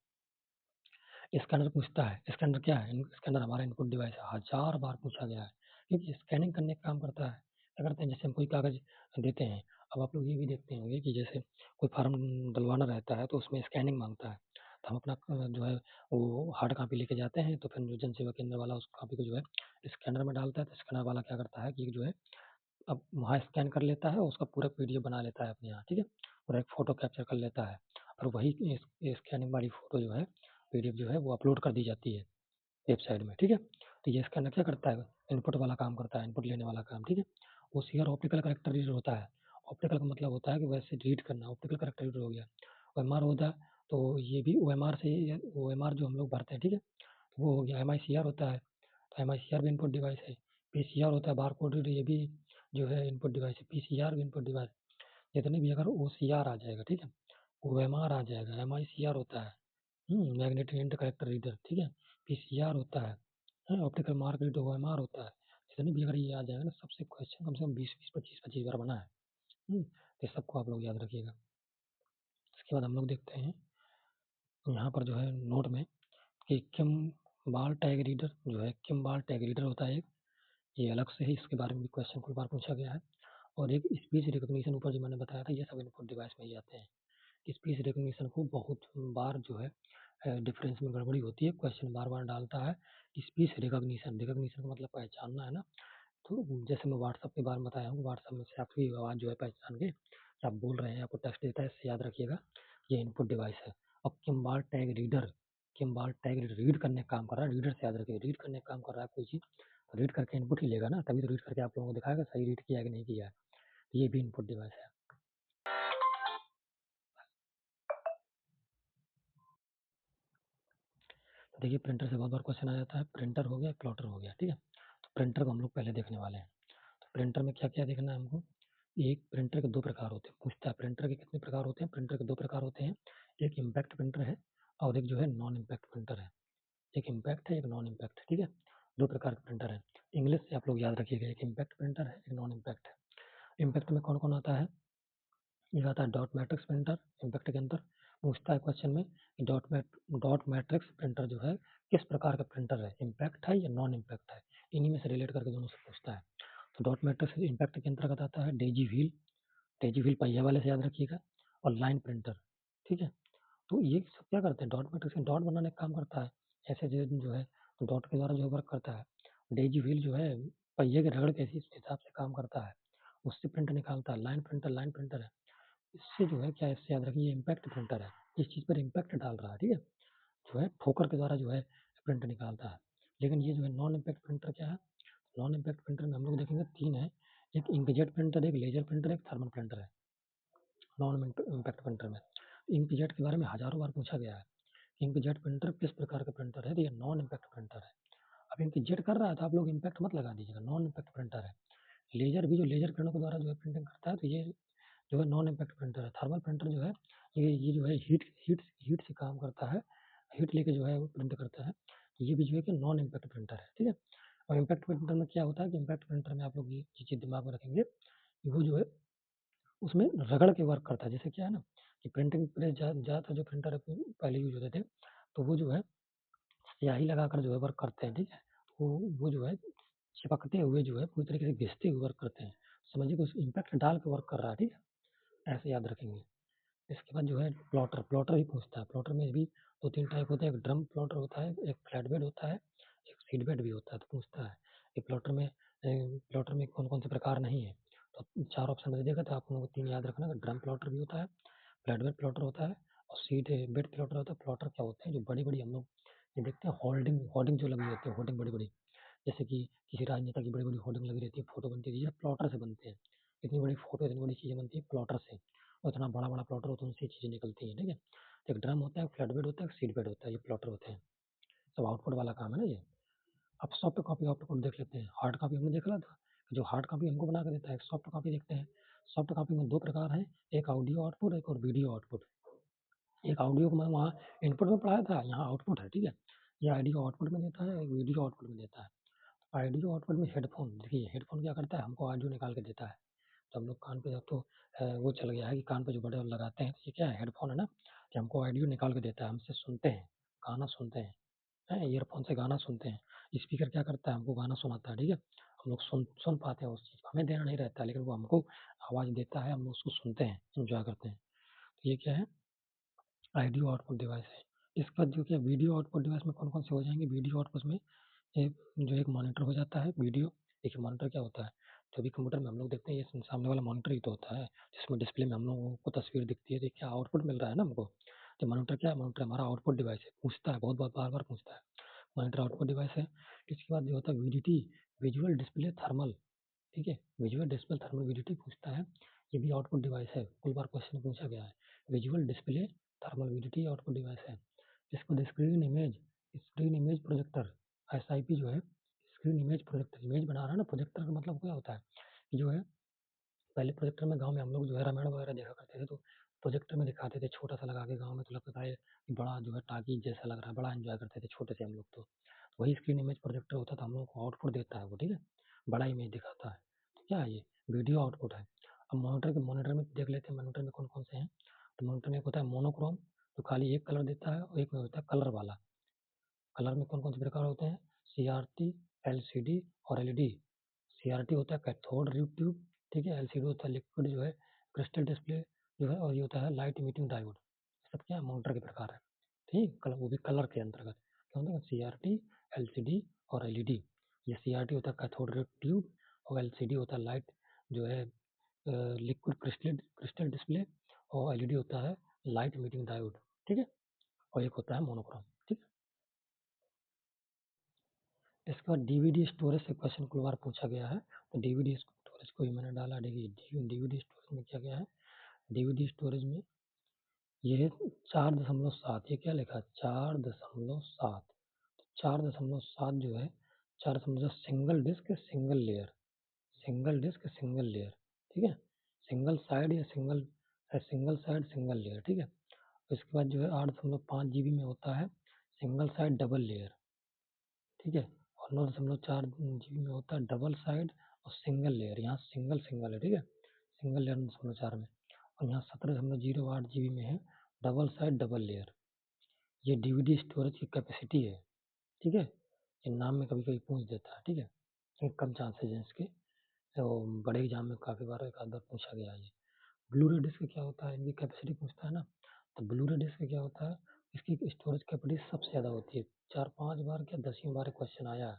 स्कैनर पूछता है, स्कैनर क्या है? स्कैनर हमारा इनपुट डिवाइस है, 1000 बार पूछा गया है, क्योंकि स्कैनिंग करने का काम करता है। क्या करते हैं? जैसे हम कोई कागज़ देते हैं, अब आप लोग ये भी देखते होंगे कि जैसे कोई फॉर्म डलवाना रहता है तो उसमें स्कैनिंग मांगता है, तो हम अपना जो है वो हार्ड कॉपी लेके जाते हैं, तो फिर जो जन सेवा केंद्र वाला उस कॉपी को जो है स्कैनर में डालता है, तो स्कैनर वाला क्या करता है कि जो है अब वहाँ स्कैन कर लेता है, उसका पूरा PDF बना लेता है अपने यहाँ, ठीक है, और एक फ़ोटो कैप्चर कर लेता है, और वही स्कैनिंग वाली फ़ोटो जो है PDF जो है वो अपलोड कर दी जाती है वेबसाइट में, ठीक है। तो ये स्कैनर क्या करता है? इनपुट वाला काम करता है, इनपुट लेने वाला काम, ठीक है। OCR ऑप्टिकल कैरेक्टर रीडर होता है। ऑप्टिकल का मतलब होता है कि वैसे रीड करना, ऑप्टिकल कैरेक्टर रीडर हो गया। OMR होता है, तो ये भी OMR से OMR जो हम लोग भरते हैं, ठीक है, तो वो हो गया। MICR होता है, तो MICR भी इनपुट डिवाइस है। PCR होता है बारकोड रीडर, ये भी जो है इनपुट डिवाइस है। PCR भी इनपुट डिवाइस। जितने भी अगर OCR आ जाएगा, ठीक है, OMR आ जाएगा, MICR होता है, मैग्नेटिक इंटर रीडर, ठीक है, PCR होता है, ऑप्टिकल मार्क रीडर, OMR होता है। जितने भी अगर ये आ जाएगा ना, सबसे क्वेश्चन कम से कम 20-20, 25-25 बार बना है। तो सबको आप लोग याद रखिएगा। इसके बाद हम लोग देखते हैं यहाँ पर जो है नोट में कि किम्बाल टैग रीडर जो है, किम्बाल टैग रीडर होता है एक, ये अलग से ही इसके बारे में भी क्वेश्चन कई बार पूछा गया है। और एक स्पीच रिकॉग्निशन, ऊपर जो मैंने बताया था, ये सब इनपुट डिवाइस में ही आते हैं। स्पीच रिकॉग्निशन को बहुत बार जो है डिफरेंस में गड़बड़ी होती है, क्वेश्चन बार बार डालता है। स्पीच रिकॉग्निशन, रिकॉग्निशन का मतलब पहचानना है ना। तो जैसे मैं व्हाट्सअप के बारे में बताया हूँ, व्हाट्सअप में से आपकी आवाज़ जो है पहचान के आप बोल रहे हैं, आपको टेक्स्ट देता है, इससे याद रखिएगा ये इनपुट डिवाइस है। अब किम्बाल टैग रीडर, किम्बाल टैग रीड करने का काम कर रहा है, रीडर से याद रखिए, रीड करने का काम कर रहा है कोई चीज़, तो रीड करके इनपुट ही लेगा ना, तभी तो रीड करके आप लोगों को दिखाएगा सही रीड किया है कि नहीं किया है। तो ये भी इनपुट डिवाइस है। तो देखिए प्रिंटर से बहुत बार क्वेश्चन आ जाता है, प्रिंटर हो गया, प्लॉटर हो गया, ठीक है। तो प्रिंटर को हम लोग पहले देखने वाले हैं। तो प्रिंटर में क्या क्या देखना है हमको? एक प्रिंटर के दो प्रकार होते हैं, पूछता है प्रिंटर के कितने प्रकार होते हैं? प्रिंटर के दो प्रकार होते हैं, एक इम्पैक्ट प्रिंटर है और एक जो है नॉन इम्पैक्ट प्रिंटर है। एक इम्पैक्ट है, एक नॉन इम्पैक्ट, ठीक है। दो प्रकार के प्रिंटर है। इंग्लिश से आप लोग याद रखिएगा, एक इम्पैक्ट प्रिंटर है, एक नॉन इम्पैक्ट है। इम्पैक्ट में कौन कौन आता है? ये आता है डॉट मैट्रिक्स प्रिंटर। इम्पैक्ट के अंदर पूछता है क्वेश्चन में कि डॉट मैट्रिक्स प्रिंटर जो है किस प्रकार का प्रिंटर है, इम्पैक्ट है या नॉन इम्पैक्ट है, इन्हीं में से रिलेट करके दोनों से पूछता है। तो डॉट मैट्रिक्स इम्पैक्ट के अंतर्गत आता है डेजी व्हील पहिया वाले से याद रखिएगा, और लाइन प्रिंटर। ठीक है, तो ये सब क्या करते हैं, डॉट मैट्रिक्स में डॉट बनाने का काम करता है, ऐसे जो है डॉट के द्वारा जो वर्क करता है। डेजी व्हील जो है पहिए के रगड़ के हिसाब से काम करता है, उससे प्रिंट निकालता है। लाइन प्रिंटर है, इससे जो है क्या है, इससे याद रखिए ये इम्पैक्ट प्रिंटर है, इस चीज़ पर इम्पैक्ट डाल रहा है। ठीक है, जो है ठोकर के द्वारा जो है प्रिंट निकालता है। लेकिन ये जो है नॉन इम्पैक्ट प्रिंटर क्या है, नॉन इम्पैक्ट प्रिंटर में हम लोग देखेंगे तीन है, एक इंकजेट प्रिंटर, एक लेजर प्रिंटर, एक थर्मल प्रिंटर है नॉन इम्पैक्ट प्रिंटर में। इंकजेट के बारे में हजारों बार पूछा गया है, इंकजेट प्रिंटर किस प्रकार का प्रिंटर है, तो ये नॉन इम्पैक्ट प्रिंटर है। अब इंकजेट कर रहा है तो आप लोग इम्पैक्ट मत लगा दीजिएगा, नॉन इम्पैक्ट प्रिंटर है। लेजर भी जो लेजर किरणों के द्वारा जो है प्रिंटिंग करता है, तो ये जो है नॉन इम्पैक्ट प्रिंटर है। थर्मल प्रिंटर जो है ये जो है हीट से काम करता है, हीट लेके जो है वो प्रिंट करता है। ये भी जो है कि नॉन इम्पैक्ट प्रिंटर है। ठीक है, और इम्पैक्ट प्रिंटर में क्या होता है कि इम्पैक्ट प्रिंटर में आप लोग ये चीज़ दिमाग में रखेंगे कि वो जो है उसमें रगड़ के वर्क करता है। जैसे क्या है ना कि प्रिंटिंग प्रेस ज़्यादातर जो प्रिंटर पहले यूज होते थे, तो वो जो है स्याही लगाकर जो है वर्क करते हैं। ठीक है, तो वो जो है चिपकते हुए जो है पूरी तरीके से घिसते हुए वर्क करते हैं। समझिए कि उस इम्पैक्ट डाल के वर्क कर रहा है। ठीक है, ऐसे याद रखेंगे। इसके बाद जो है प्लॉटर भी पूछता है। प्लॉटर में भी दो तीन टाइप होते हैं, एक ड्रम प्लॉटर होता है, एक फ्लैट बेड होता है, एक सीट बेड भी होता है। तो पूछता है कि प्लॉटर में कौन कौन से प्रकार नहीं है, तो चार ऑप्शन में देगा, तो आप लोगों को तीन याद रखना, ड्रम प्लॉटर भी होता है, फ्लैट बेड प्लॉटर होता है, और सीट बेड प्लॉटर होता है। प्लॉटर क्या होते हैं, जो बड़ी बड़ी हम लोग ये देखते हैं, होल्डिंग होर्डिंग जो लगी रहती है, होर्डिंग बड़ी बड़ी, जैसे कि किसी राजनेता की बड़ी बड़ी होर्डिंग लगी रहती है, फोटो बनती है, ये प्लॉटर से बनते हैं। इतनी बड़ी फोटो, इतनी बड़ी चीज़ें बनती है प्लॉटर से, और इतना बड़ा बड़ा प्लॉटर होता है, उनसे चीज़ें निकलती हैं। ठीक है, तो एक ड्रम होता है, एक फ्लैट बेड होता है, एक सीट बेड होता है, ये प्लॉटर होते हैं। सब आउटपुट वाला काम है ना ये। अब सॉफ्ट कॉपी आउटपुट देख लेते हैं। हार्ड कॉपी हमने देखा था, जो हार्ड कॉपी हमको बना के देता है। सॉफ्ट कॉपी देखते हैं। सॉफ्ट कॉपी में दो प्रकार हैं, एक ऑडियो आउटपुट, एक और वीडियो आउटपुट। एक ऑडियो को मैं वहाँ इनपुट में पढ़ाया था, यहाँ आउटपुट है। ठीक है, ये ऑडियो आउटपुट में देता है, एक वीडियो आउटपुट में देता है। ऑडियो आउटपुट में हेडफोन, देखिए हेडफोन क्या करता है, हमको ऑडियो निकाल के देता है। तो हम लोग कान पे, अब तो वो चल गया है कि कान पे जो बड़े वाले लगाते हैं, तो ये क्या है, हेडफोन है ना, कि हमको ऑडियो निकाल के देता है, हमसे सुनते हैं, गाना सुनते हैं, ईयरफोन से गाना सुनते हैं। स्पीकर क्या करता है, हमको गाना सुनाता है। ठीक है, हम लोग सुन सुन पाते हैं उस चीज़ को, हमें देना नहीं रहता है, लेकिन वो हमको आवाज़ देता है, हम लोग उसको सुनते हैं, इंजॉय करते हैं। तो ये क्या है, ऑडियो आउटपुट डिवाइस है। इसके बाद जो क्या वीडियो आउटपुट डिवाइस में कौन कौन से हो जाएंगे, वीडियो आउटपुट में एक जो एक मॉनिटर हो जाता है वीडियो। देखिए मॉनिटर क्या होता है, जो भी कंप्यूटर में हम लोग देखते हैं, ये सामने वाला मॉनिटर ही तो होता है, जिसमें डिस्प्ले में हम लोगों को तस्वीर दिखती है, देखिए आउटपुट मिल रहा है ना हमको। तो मॉनिटर क्या है, मॉनिटर हमारा आउटपुट डिवाइस है, पूछता है बहुत बहुत बार बार पूछता है, मॉनिटर आउटपुट डिवाइस है। इसके बाद जो होता है वीडीटी, विजुअल डिस्प्ले थर्मल। ठीक है, विजुअल डिस्प्ले थर्मल वीडीटी पूछता है, ये भी आउटपुट डिवाइस है, कुल बार क्वेश्चन पूछा गया है। Visual display thermal VDT output device है। इसके बाद स्क्रीन इमेज प्रोजेक्टर, एसआईपी जो है, स्क्रीन इमेज प्रोजेक्टर, इमेज बना रहा है ना, प्रोजेक्टर का मतलब क्या होता है कि जो है पहले प्रोजेक्टर में गाँव में हम लोग जो है रामायण वगैरह देखा करते थे, तो प्रोजेक्टर में दिखाते थे छोटा सा लगा के गाँव में, तो लगता था ये कि बड़ा जो है टाकीज जैसा लग रहा है, बड़ा एंजॉय करते थे छोटे से हम लोग। तो वही स्क्रीन इमेज प्रोजेक्टर होता था, हम लोग को आउटपुट देता है वो। ठीक है, बड़ा इमेज दिखाता है। तो क्या है ये, वीडियो आउटपुट है। अब मॉनिटर में देख लेते हैं, मॉनिटर में कौन कौन से हैं। तो मॉनिटर में एक होता है मोनोक्रोम, जो खाली एक कलर देता है, और एक में होता है कलर वाला। कलर में कौन कौन से प्रकार होते हैं, सीआरटी, एलसीडी और एलईडी। सीआरटी होता है कैथोड रे ट्यूब। ठीक है, एलसीडी होता है लिक्विड जो है क्रिस्टल डिस्प्ले जो है, और ये होता है लाइट इमिटिंग डायोड। सब क्या है, मॉनिटर के प्रकार है। ठीक, कलर, वो भी कलर के अंतर्गत क्या होता है, सीआरटी, एलसीडी और एलईडी। ये सीआरटी होता है कैथोड रे ट्यूब, और एलसीडी होता है लाइट जो है लिक्विड क्रिस्टल क्रिस्टल डिस्प्ले, और एलईडी होता है लाइट इमिटिंग डायोड। ठीक है, और एक होता है मोनोक्रोम। ठीक है, इसके बाद डीवीडी स्टोरेज से क्वेश्चन कई बार पूछा गया है, तो डीवीडी स्टोरेज को ही मैंने डाला। देखिए डीवीडी स्टोरेज में क्या क्या है, डीवीडी स्टोरेज में ये है 4.7, ये क्या लिखा है 4.7, 4.7 जो है 4.7 single disk single layer, single disk single layer. ठीक है, सिंगल साइड या सिंगल साइड सिंगल लेयर। ठीक है, इसके बाद जो है 8.5 GB में होता है सिंगल साइड डबल लेयर। ठीक है, और 9.4 GB में होता है डबल साइड और सिंगल लेयर, यहाँ सिंगल सिंगल है। ठीक है, सिंगल लेयर 9.4 में। और यहाँ 17.08 GB में है, डबल साइड डबल लेयर। ये DVD स्टोरेज की कैपेसिटी है, ठीक है। ये नाम में कभी कभी पूछ देता है, ठीक है, लेकिन कम चांसेज हैं इसके। तो बड़े एग्जाम में काफ़ी बार एक आध बार पूछा गया है ये। ब्लू रे डिस्क क्या होता है, इनकी कैपेसिटी पूछता है ना, तो ब्लू रे डिस्क क्या होता है, इसकी स्टोरेज कैपेसिटी सबसे ज़्यादा होती है। 4-5 बार क्या 10वीं बार क्वेश्चन आया है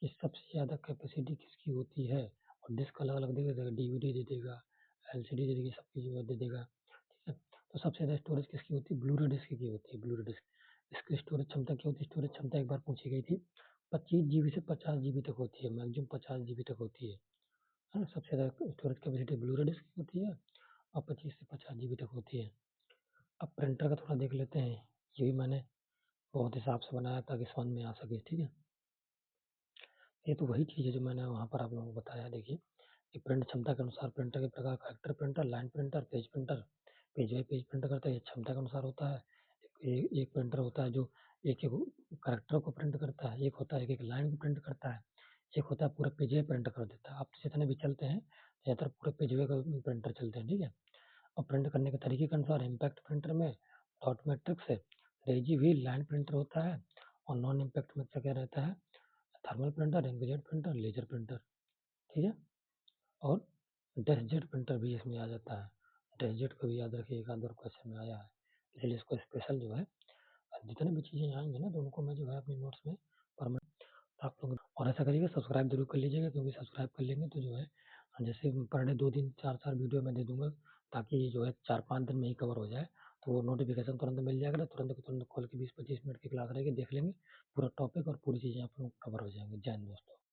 कि सबसे ज़्यादा कैपेसिटी किसकी होती है, और डिस्क अलग अलग दे देगा, DVD दे देगा, LCD दे देगी, सब चीज़ दे देगा, ठीक है। तो सबसे ज़्यादा स्टोरेज किसकी होती है, ब्लू रे डिस्क की होती है, ब्लू रे डिस्क। इसकी स्टोरेज क्षमता क्या होती है, स्टोरेज क्षमता एक बार पूछी गई थी, 25 GB से 50 GB तक होती है, मैक्सिमम 50 GB तक होती है ना। सबसे ज़्यादा स्टोरेज कैपेसिटी ब्लू रे डिस्क की होती है और 25 से 50 GB तक होती है। अब प्रिंटर का थोड़ा देख लेते हैं, ये भी मैंने बहुत हिसाब से बनाया ताकि समझ में आ सके, ठीक है। ये तो वही चीज़ है जो मैंने वहाँ पर आप लोगों को बताया। देखिए कि प्रिंट क्षमता के अनुसार प्रिंटर के प्रकार, character printer, line printer, page printer. Page by page printer करता है, ये क्षमता के अनुसार होता है। एक प्रिंटर होता है जो एक एक करेक्टर को प्रिंट करता है, एक होता है एक लाइन को प्रिंट करता है, एक होता है पूरा पेज प्रिंट कर देता है। अब तो जितने भी चलते हैं ज़्यादातर पूरे पेज का प्रिंटर चलते हैं, ठीक है। और प्रिंट करने के तरीके के अनुसार इम्पैक्ट प्रिंटर में डॉट मैट्रिक्स है, रेजी व्हील लाइन प्रिंटर होता है, और नॉन इम्पैक्ट में क्या रहता है, thermal printer, inkjet printer, laser printer, ठीक है। और डेस्कजेट प्रिंटर भी इसमें आ जाता है। डेस्कजेट को भी याद रखिए, एक आध बार क्वेश्चन में आया है, इसलिए इसको स्पेशल जो है, जितने भी चीज़ें आएंगी ना तो उनको मैं जो है अपने नोट्स में परमानेंट आप लोग, और ऐसा करिएगा सब्सक्राइब जरूर कर लीजिएगा, क्योंकि सब्सक्राइब कर लेंगे तो जो है जैसे पर डे 2 दिन 4 4 वीडियो मैं दे दूंगा, ताकि जो है 4-5 दिन में ही कवर हो जाए। तो वो नोटिफिकेशन तुरंत मिल जाएगा ना, तुरंत तुरंत खोल के 20-25 मिनट की क्लास रहेगी, देख लेंगे पूरा टॉपिक और पूरी चीज़ें आप लोग कवर हो जाएंगे। जय हिंद दोस्तों।